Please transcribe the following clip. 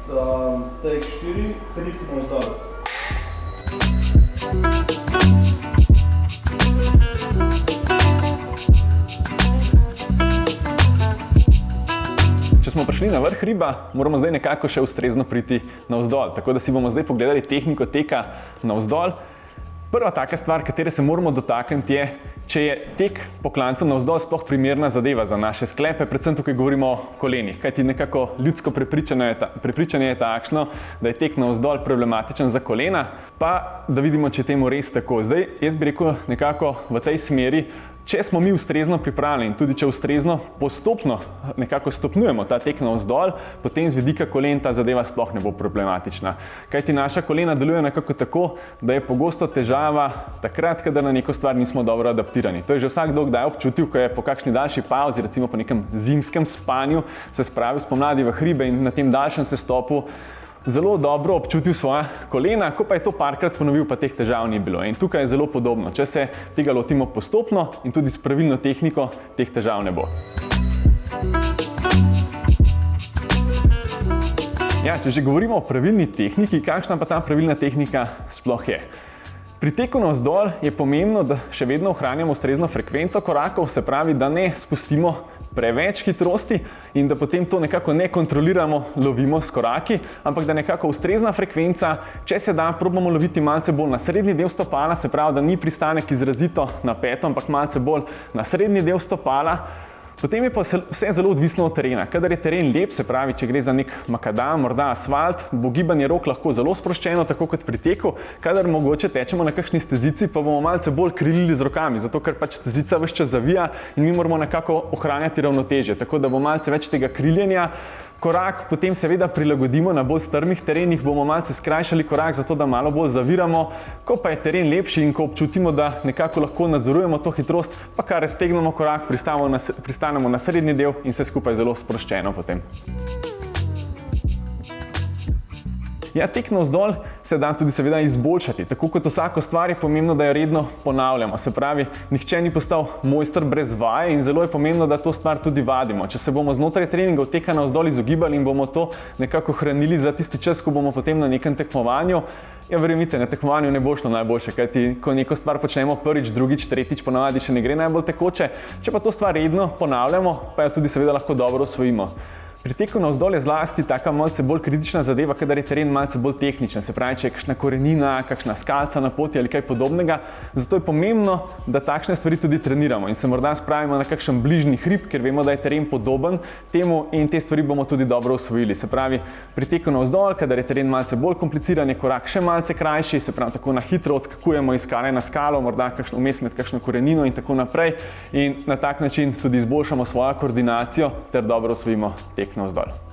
take 4, hrib navzdol. Če smo prišli na vrh hriba, moramo zdaj nekako še ustrezno priti navzdol. Tako da si bomo zdaj pogledali tehniko teka navzdol. Prva taka stvar, katere se moramo dotakniti, je, če je tek po klancu navzdol sploh primerna zadeva za naše sklepe, predvsem tukaj govorimo o kolenih. Kajti nekako ljudsko prepričanje je takšno, da je tek navzdol problematičen za kolena, pa da vidimo, če je temu res tako. Zdaj, jaz bi rekel nekako v tej smeri, če smo mi ustrezno pripravljeni, tudi če ustrezno postopno nekako stopnjujemo ta tek navzdol, potem z vidika kolen ta zadeva sploh ne bo problematična. Kajti naša kolena delujejo nekako tako, da je pogosto težava takrat, kadar na neko stvar nismo dobro adaptirani. To je že vsakdo kdaj občutil, ko je po kakšni daljši pauzi, recimo po nekem zimskem spanju, se spravil spomladi v hribe in na tem daljšem sestopu zelo dobro občutil svoja kolena, ko pa je to parkrat ponovil, pa teh težav ni bilo. In tukaj je zelo podobno. Če se tega lotimo postopno in tudi s pravilno tehniko, teh težav ne bo. Ja, če že govorimo o pravilni tehniki, kakšna pa ta pravilna tehnika sploh je? Pri teku navzdol je pomembno, da še vedno ohranjamo ustrezno frekvenco korakov, se pravi, da ne spustimo preveč hitrosti in da potem to nekako ne kontroliramo, lovimo s koraki, ampak da nekako ustrezna frekvenca, če se da, probamo loviti malce bolj na srednji del stopala, se pravi, da ni pristanek izrazito na peto, ampak malce bolj na srednji del stopala. Potem je pa vse zelo odvisno od terena. Kadar je teren lep, se pravi, če gre za nek makadam, morda asfalt, bo gibanje rok lahko zelo sproščeno, tako kot pri teku. Kadar mogoče tečemo na kakšni stezici, pa bomo malce bolj krilili z rokami, zato ker pač stezica ves čas zavija in mi moramo nekako ohranjati ravnotežje, tako da bo malce več tega kriljenja. Korak potem seveda prilagodimo na bolj strmih terenih, bomo malce skrajšali korak, zato da malo bolj zaviramo. Ko pa je teren lepši in ko občutimo, da nekako lahko nadzorujemo to hitrost, pa kar raztegnemo korak, pristanemo na srednji del in vse skupaj zelo sproščeno potem. Ja, tek navzdol se da tudi seveda izboljšati. Tako kot vsako stvar je pomembno, da jo redno ponavljamo. Se pravi, nihče ni postal mojster brez vaje in zelo je pomembno, da to stvar tudi vadimo. Če se bomo znotraj treningov teka navzdol izogibali in bomo to nekako hranili za tisti čas, ko bomo potem na nekem tekmovanju, ja, verjemite, na tekmovanju ne bo šlo najboljše, kajti ko neko stvar počnemo prvič, drugič, tretjič, ponavadi še ne gre najbolj tekoče. Če pa to stvar redno ponavljamo, pa jo tudi seveda lahko dobro osvojimo. Pri teku navzdol je zlasti taka malce bolj kritična zadeva, kadar je teren malce bolj tehničen, se pravi, če je kakšna korenina, kakšna skalca na poti ali kaj podobnega. Zato je pomembno, da takšne stvari tudi treniramo in se morda spravimo na kakšen bližnji hrib, ker vemo, da je teren podoben temu in te stvari bomo tudi dobro osvojili. Se pravi, pri teku navzdol, kadar je teren malce bolj kompliciran, je korak še malce krajši, se pravi, tako na hitro odskakujemo iz skale na skalo, morda vmes med kakšno korenino in tako naprej in na tak način tudi izboljšamo svojo koordinacijo ter dobro osvojimo tek navzdol.